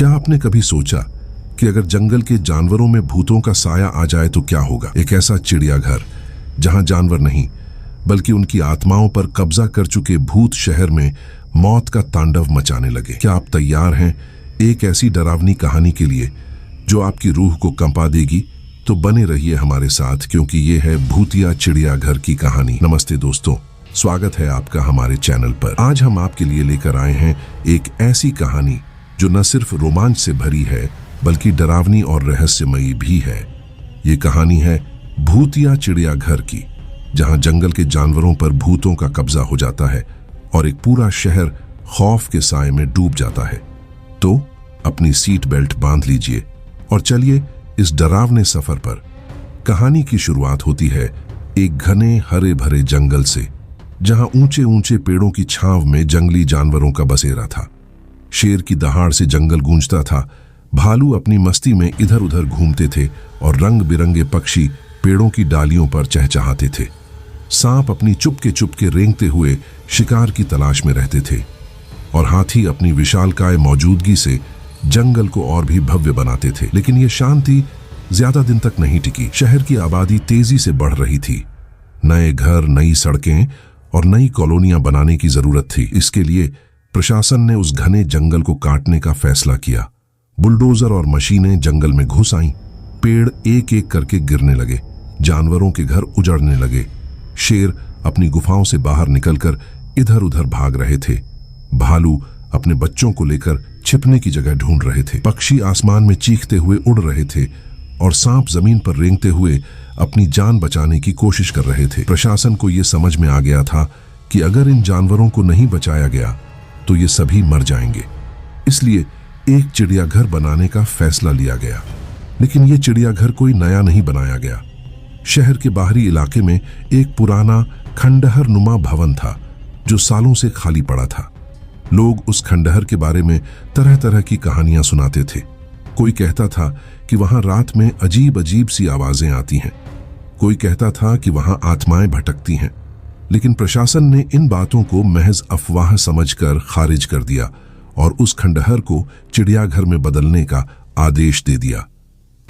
क्या आपने कभी सोचा कि अगर जंगल के जानवरों में भूतों का साया आ जाए तो क्या होगा? एक ऐसा चिड़ियाघर जहां जानवर नहीं बल्कि उनकी आत्माओं पर कब्जा कर चुके भूत शहर में मौत का तांडव मचाने लगे। क्या आप तैयार हैं एक ऐसी डरावनी कहानी के लिए जो आपकी रूह को कंपा देगी? तो बने रहिए हमारे साथ, क्योंकि ये है भूतिया चिड़ियाघर की कहानी। नमस्ते दोस्तों, स्वागत है आपका हमारे चैनल पर। आज हम आपके लिए लेकर आए हैं एक ऐसी कहानी जो न सिर्फ रोमांच से भरी है बल्कि डरावनी और रहस्यमयी भी है। ये कहानी है भूतिया चिड़ियाघर की, जहां जंगल के जानवरों पर भूतों का कब्जा हो जाता है और एक पूरा शहर खौफ के साए में डूब जाता है। तो अपनी सीट बेल्ट बांध लीजिए और चलिए इस डरावने सफर पर। कहानी की शुरुआत होती है एक घने हरे भरे जंगल से, जहां ऊंचे ऊंचे पेड़ों की छांव में जंगली जानवरों का बसेरा था। शेर की दहाड़ से जंगल गूंजता था, भालू अपनी मस्ती में इधर उधर घूमते थे और रंग बिरंगे पक्षी पेड़ों की डालियों पर चहचहाते थे। सांप अपनी चुपके रेंगते हुए शिकार की तलाश में रहते थे और हाथी अपनी विशालकाय मौजूदगी से जंगल को और भी भव्य बनाते थे। लेकिन ये शांति ज्यादा दिन तक नहीं टिकी। शहर की आबादी तेजी से बढ़ रही थी। नए घर, नई सड़कें और नई कॉलोनियां बनाने की जरूरत थी। इसके लिए प्रशासन ने उस घने जंगल को काटने का फैसला किया। बुलडोजर और मशीनें जंगल में घुस आईं। पेड़ एक एक करके गिरने लगे, जानवरों के घर उजड़ने लगे। शेर अपनी गुफाओं से बाहर निकलकर इधर उधर भाग रहे थे। भालू अपने बच्चों को लेकर छिपने की जगह ढूंढ रहे थे। पक्षी आसमान में चीखते हुए उड़ रहे थे और सांप जमीन पर रेंगते हुए अपनी जान बचाने की कोशिश कर रहे थे। प्रशासन को यह समझ में आ गया था कि अगर इन जानवरों को नहीं बचाया गया तो ये सभी मर जाएंगे। इसलिए एक चिड़ियाघर बनाने का फैसला लिया गया। लेकिन यह चिड़ियाघर कोई नया नहीं बनाया गया। शहर के बाहरी इलाके में एक पुराना खंडहर नुमा भवन था जो सालों से खाली पड़ा था। लोग उस खंडहर के बारे में तरह तरह की कहानियां सुनाते थे। कोई कहता था कि वहां रात में अजीब अजीब सी आवाजें आती हैं। कोई कहता था कि वहां आत्माएं भटकती हैं। लेकिन प्रशासन ने इन बातों को महज अफवाह समझकर खारिज कर दिया और उस खंडहर को चिड़ियाघर में बदलने का आदेश दे दिया।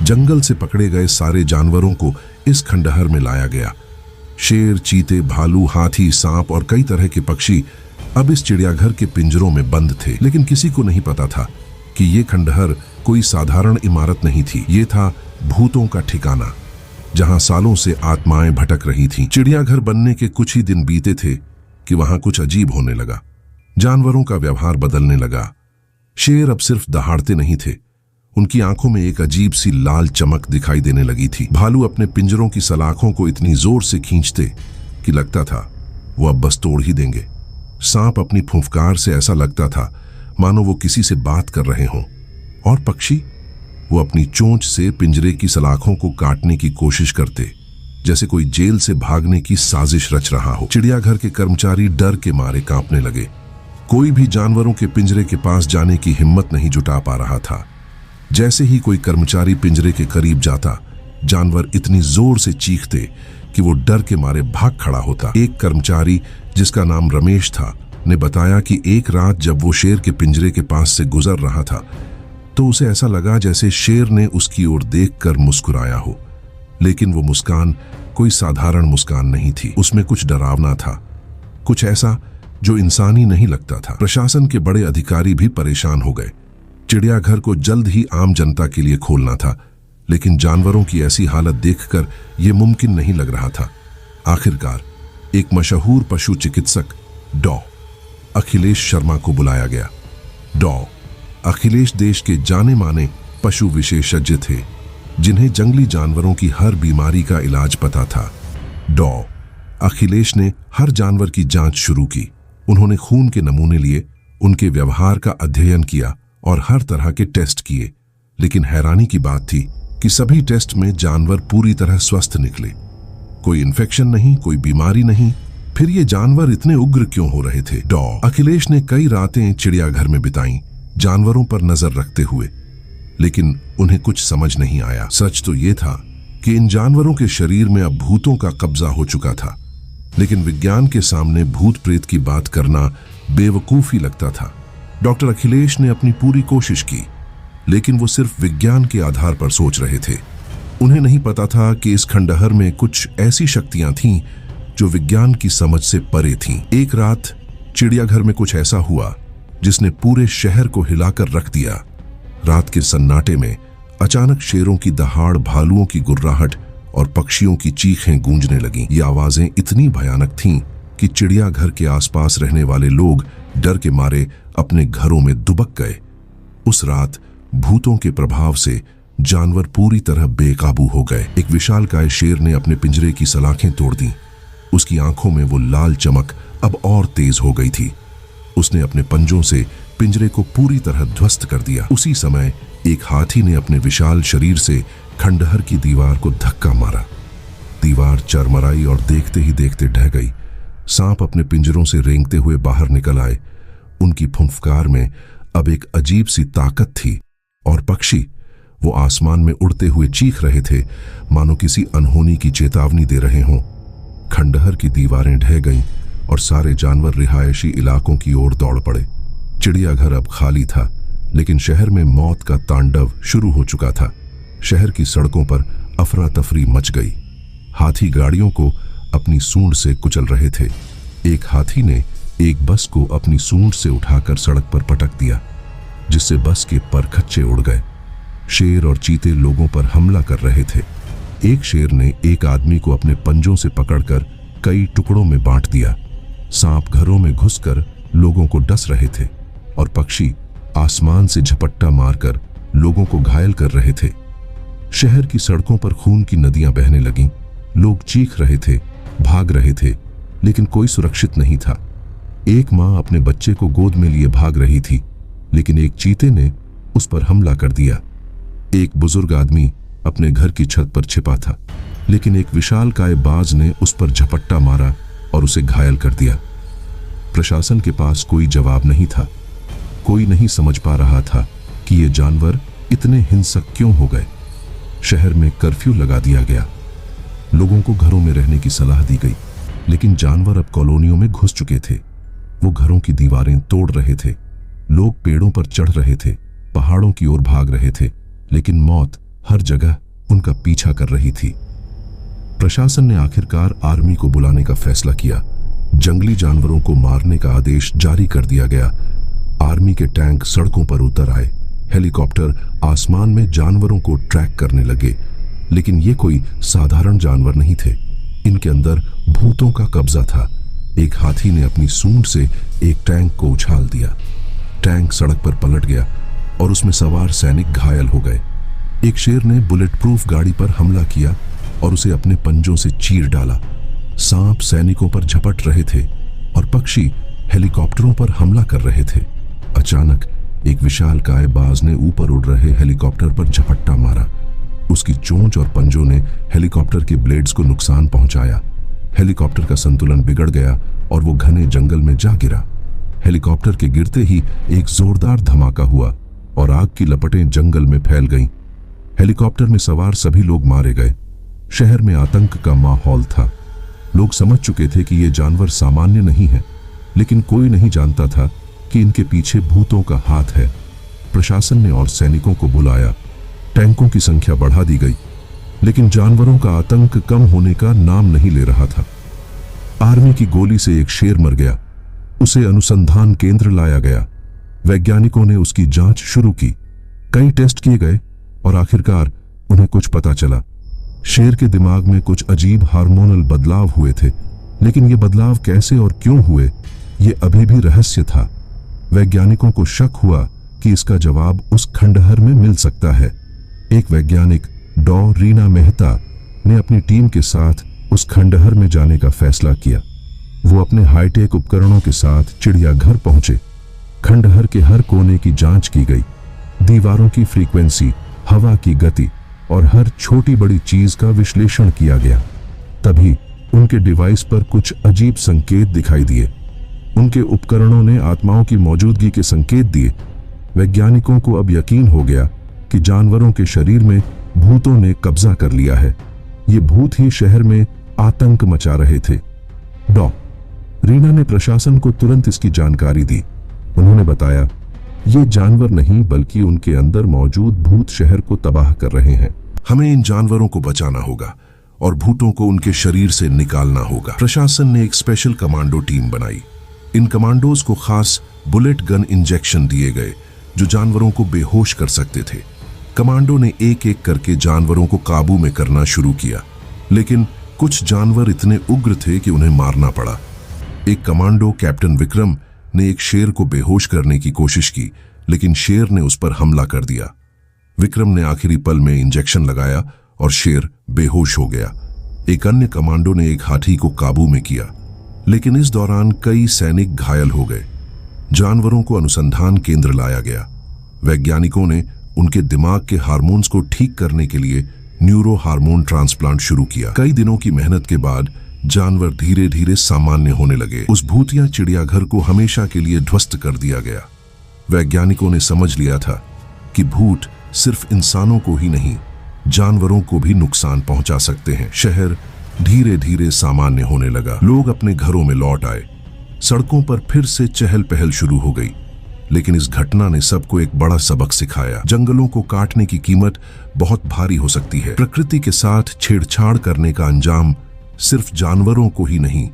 जंगल से पकड़े गए सारे जानवरों को इस खंडहर में लाया गया। शेर, चीते, भालू, हाथी, सांप और कई तरह के पक्षी अब इस चिड़ियाघर के पिंजरों में बंद थे। लेकिन किसी को नहीं पता था कि ये खंडहर कोई साधारण इमारत नहीं थी। ये था भूतों का ठिकाना, जहां सालों से आत्माएं भटक रही थीं। चिड़ियाघर बनने के कुछ ही दिन बीते थे कि वहां कुछ अजीब होने लगा। जानवरों का व्यवहार बदलने लगा। शेर अब सिर्फ दहाड़ते नहीं थे, उनकी आंखों में एक अजीब सी लाल चमक दिखाई देने लगी थी। भालू अपने पिंजरों की सलाखों को इतनी जोर से खींचते कि लगता था वो अब बस तोड़ ही देंगे। सांप अपनी फुंफकार से ऐसा लगता था मानो वो किसी से बात कर रहे हों। और पक्षी, वो अपनी चोंच से पिंजरे की सलाखों को काटने की कोशिश करते, जैसे कोई जेल से भागने की साजिश रच रहा हो। चिड़ियाघर के कर्मचारी डर के मारे कांपने लगे। कोई भी जानवरों के पिंजरे के पास जाने की हिम्मत नहीं जुटा पा रहा था। जैसे ही कोई कर्मचारी पिंजरे के करीब जाता, जानवर इतनी जोर से चीखते कि वो डर के मारे भाग खड़ा होता। एक कर्मचारी, जिसका नाम रमेश था, ने बताया कि एक रात जब वो शेर के पिंजरे के पास से गुजर रहा था तो उसे ऐसा लगा जैसे शेर ने उसकी ओर देखकर मुस्कुराया हो। लेकिन वो मुस्कान कोई साधारण मुस्कान नहीं थी। उसमें कुछ डरावना था, कुछ ऐसा जो इंसानी नहीं लगता था। प्रशासन के बड़े अधिकारी भी परेशान हो गए। चिड़ियाघर को जल्द ही आम जनता के लिए खोलना था, लेकिन जानवरों की ऐसी हालत देखकर यह मुमकिन नहीं लग रहा था। आखिरकार एक मशहूर पशु चिकित्सक डॉ. अखिलेश शर्मा को बुलाया गया। डॉ. अखिलेश देश के जाने माने पशु विशेषज्ञ थे, जिन्हें जंगली जानवरों की हर बीमारी का इलाज पता था। डॉ. अखिलेश ने हर जानवर की जांच शुरू की। उन्होंने खून के नमूने लिए, उनके व्यवहार का अध्ययन किया और हर तरह के टेस्ट किए। लेकिन हैरानी की बात थी कि सभी टेस्ट में जानवर पूरी तरह स्वस्थ निकले। कोई इन्फेक्शन नहीं, कोई बीमारी नहीं। फिर ये जानवर इतने उग्र क्यों हो रहे थे? डॉ. अखिलेश ने कई रातें चिड़ियाघर में बिताईं, जानवरों पर नजर रखते हुए। लेकिन उन्हें कुछ समझ नहीं आया। सच तो ये था कि इन जानवरों के शरीर में अब भूतों का कब्जा हो चुका था। लेकिन विज्ञान के सामने भूत प्रेत की बात करना बेवकूफी लगता था। डॉक्टर अखिलेश ने अपनी पूरी कोशिश की, लेकिन वो सिर्फ विज्ञान के आधार पर सोच रहे थे। उन्हें नहीं पता था कि इस खंडहर में कुछ ऐसी शक्तियां थीं जो विज्ञान की समझ से परे थीं। एक रात चिड़ियाघर में कुछ ऐसा हुआ जिसने पूरे शहर को हिलाकर रख दिया। रात के सन्नाटे में अचानक शेरों की दहाड़, भालुओं की गुर्राहट और पक्षियों की चीखें गूंजने लगीं। ये आवाजें इतनी भयानक थीं कि चिड़ियाघर के आसपास रहने वाले लोग डर के मारे अपने घरों में दुबक गए। उस रात भूतों के प्रभाव से जानवर पूरी तरह बेकाबू हो गए। एक विशालकाय शेर ने अपने पिंजरे की सलाखें तोड़ दी। उसकी आंखों में वो लाल चमक अब और तेज हो गई थी। उसने अपने पंजों से पिंजरे को पूरी तरह ध्वस्त कर दिया। उसी समय एक हाथी ने अपने विशाल शरीर से खंडहर की दीवार को धक्का मारा। दीवार चरमराई और देखते ही देखते ढह गई। सांप अपने पिंजरों से रेंगते हुए बाहर निकल आए। उनकी फुंफकार में अब एक अजीब सी ताकत थी। और पक्षी, वो आसमान में उड़ते हुए चीख रहे थे, मानो किसी अनहोनी की चेतावनी दे रहे हों। खंडहर की दीवारें ढह गईं और सारे जानवर रिहायशी इलाकों की ओर दौड़ पड़े। चिड़ियाघर अब खाली था, लेकिन शहर में मौत का तांडव शुरू हो चुका था। शहर की सड़कों पर अफरा तफरी मच गई। हाथी गाड़ियों को अपनी सूंड से कुचल रहे थे। एक हाथी ने एक बस को अपनी सूंड से उठाकर सड़क पर पटक दिया, जिससे बस के परखच्चे उड़ गए। शेर और चीते लोगों पर हमला कर रहे थे। एक शेर ने एक आदमी को अपने पंजों से पकड़कर कई टुकड़ों में बांट दिया। सांप घरों में घुसकर लोगों को डस रहे थे और पक्षी आसमान से झपट्टा मारकर लोगों को घायल कर रहे थे। शहर की सड़कों पर खून की नदियां बहने लगीं। लोग चीख रहे थे, भाग रहे थे, लेकिन कोई सुरक्षित नहीं था। एक मां अपने बच्चे को गोद में लिए भाग रही थी, लेकिन एक चीते ने उस पर हमला कर दिया। एक बुजुर्ग आदमी अपने घर की छत पर छिपा था, लेकिन एक विशालकाय बाज ने उस पर झपट्टा मारा और उसे घायल कर दिया। प्रशासन के पास कोई जवाब नहीं था। कोई नहीं समझ पा रहा था कि ये जानवर इतने हिंसक क्यों हो गए। शहर में कर्फ्यू लगा दिया गया। लोगों को घरों में रहने की सलाह दी गई, लेकिन जानवर अब कॉलोनियों में घुस चुके थे। वो घरों की दीवारें तोड़ रहे थे। लोग पेड़ों पर चढ़ रहे थे, पहाड़ों की ओर भाग रहे थे, लेकिन मौत हर जगह उनका पीछा कर रही थी। प्रशासन ने आखिरकार आर्मी को बुलाने का फैसला किया। जंगली जानवरों को मारने का आदेश जारी कर दिया गया। आर्मी के टैंक सड़कों पर उतर आए। हेलीकॉप्टर आसमान में जानवरों को ट्रैक करने लगे, लेकिन ये कोई साधारण जानवर नहीं थे। इनके अंदर भूतों का कब्जा था। एक हाथी ने अपनी सूंड से एक टैंक को उछाल दिया। टैंक सड़क पर पलट गया और उसमें सवार सैनिक घायल हो गए। एक शेर ने बुलेट प्रूफ गाड़ी पर हमला किया और उसे अपने पंजों से चीर डाला। सांप सैनिकों पर झपट रहे थे और पक्षी हेलीकॉप्टरों पर हमला कर रहे थे। अचानक एक विशालकाय बाज ने ऊपर उड़ रहे हेलीकॉप्टर पर झपट्टा मारा। उसकी चोंच और पंजों ने हेलीकॉप्टर के ब्लेड्स को नुकसान पहुंचाया। हेलीकॉप्टर का संतुलन बिगड़ गया और वो घने जंगल में जा गिरा। हेलीकॉप्टर के गिरते ही एक जोरदार धमाका हुआ और आग की लपटें जंगल में फैल गईं। हेलीकॉप्टर में सवार सभी लोग मारे गए। शहर में आतंक का माहौल था। लोग समझ चुके थे कि ये जानवर सामान्य नहीं है, लेकिन कोई नहीं जानता था कि इनके पीछे भूतों का हाथ है। प्रशासन ने और सैनिकों को बुलाया। टैंकों की संख्या बढ़ा दी गई, लेकिन जानवरों का आतंक कम होने का नाम नहीं ले रहा था। आर्मी की गोली से एक शेर मर गया। उसे अनुसंधान केंद्र लाया गया। वैज्ञानिकों ने उसकी जांच शुरू की। कई टेस्ट किए गए और आखिरकार उन्हें कुछ पता चला। शेर के दिमाग में कुछ अजीब हार्मोनल बदलाव हुए थे, लेकिन ये बदलाव कैसे और क्यों हुए, ये अभी भी रहस्य था। वैज्ञानिकों को शक हुआ कि इसका जवाब उस खंडहर में मिल सकता है। एक वैज्ञानिक डॉ रीना मेहता ने अपनी टीम के साथ उस खंडहर में जाने का फैसला किया। वो अपने हाईटेक उपकरणों के साथ चिड़ियाघर पहुंचे। खंडहर के हर कोने की जांच की गई। दीवारों की फ्रीक्वेंसी, हवा की गति और हर छोटी बड़ी चीज का विश्लेषण किया गया। तभी उनके डिवाइस पर कुछ अजीब संकेत दिखाई दिए। उनके उपकरणों ने आत्माओं की मौजूदगी के संकेत दिए। वैज्ञानिकों को अब यकीन हो गया कि जानवरों के शरीर में भूतों ने कब्जा कर लिया है। ये भूत ही शहर में आतंक मचा रहे थे। डॉ रीना ने प्रशासन को तुरंत इसकी जानकारी दी। उन्होंने बताया, ये जानवर नहीं बल्कि उनके अंदर मौजूद भूत शहर को तबाह कर रहे हैं। हमें इन जानवरों को बचाना होगा और भूतों को उनके शरीर से निकालना होगा। प्रशासन ने एक स्पेशल कमांडो टीम बनाई। इन कमांडोज को खास बुलेट गन इंजेक्शन दिए गए जो जानवरों को बेहोश कर सकते थे। कमांडो ने एक एक करके जानवरों को काबू में करना शुरू किया, लेकिन कुछ जानवर इतने उग्र थे कि उन्हें मारना पड़ा। एक कमांडो कैप्टन विक्रम ने एक शेर को बेहोश करने की कोशिश की, लेकिन शेर ने उस पर हमला कर दिया। विक्रम ने आखिरी पल में इंजेक्शन लगाया और शेर बेहोश हो गया। एक अन्य कमांडो ने एक हाथी को काबू में किया, लेकिन इस दौरान कई सैनिक घायल हो गए। जानवरों को अनुसंधान केंद्र लाया गया। वैज्ञानिकों ने उनके दिमाग के हार्मोन्स को ठीक करने के लिए न्यूरो हार्मोन ट्रांसप्लांट शुरू किया। कई दिनों की मेहनत के बाद जानवर धीरे धीरे सामान्य होने लगे। उस भूतिया चिड़ियाघर को हमेशा के लिए ध्वस्त कर दिया गया। वैज्ञानिकों ने समझ लिया था कि भूत सिर्फ इंसानों को ही नहीं, जानवरों को भी नुकसान पहुंचा सकते हैं। शहर धीरे धीरे सामान्य होने लगा। लोग अपने घरों में लौट आए। सड़कों पर फिर से चहल पहल शुरू हो गई। लेकिन इस घटना ने सबको एक बड़ा सबक सिखाया। जंगलों को काटने की कीमत बहुत भारी हो सकती है। प्रकृति के साथ छेड़छाड़ करने का अंजाम सिर्फ जानवरों को ही नहीं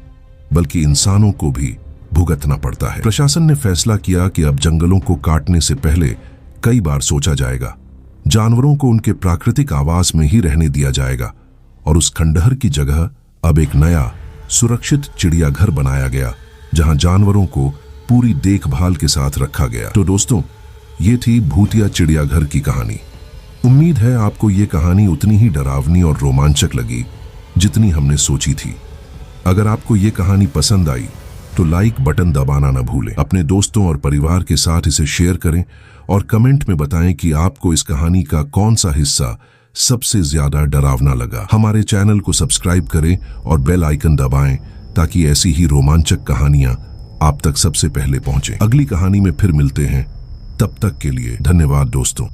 बल्कि इंसानों को भी भुगतना पड़ता है। प्रशासन ने फैसला किया कि अब जंगलों को काटने से पहले कई बार सोचा जाएगा। जानवरों को उनके प्राकृतिक आवास में ही रहने दिया जाएगा और उस खंडहर की जगह अब एक नया सुरक्षित चिड़ियाघर बनाया गया जहां जानवरों को पूरी देखभाल के साथ रखा गया। तो दोस्तों, ये थी भूतिया चिड़ियाघर की कहानी। उम्मीद है आपको ये कहानी उतनी ही डरावनी और रोमांचक लगी जितनी हमने सोची थी। अगर आपको ये कहानी पसंद आई तो लाइक बटन दबाना न भूलें। अपने दोस्तों और परिवार के साथ इसे शेयर करें और कमेंट में बताएं कि आपको इस कहानी का कौन सा हिस्सा सबसे ज्यादा डरावना लगा। हमारे चैनल को सब्सक्राइब करें और बेल आइकन दबाएं ताकि ऐसी ही रोमांचक कहानियां आप तक सबसे पहले पहुंचे। अगली कहानी में फिर मिलते हैं। तब तक के लिए धन्यवाद दोस्तों।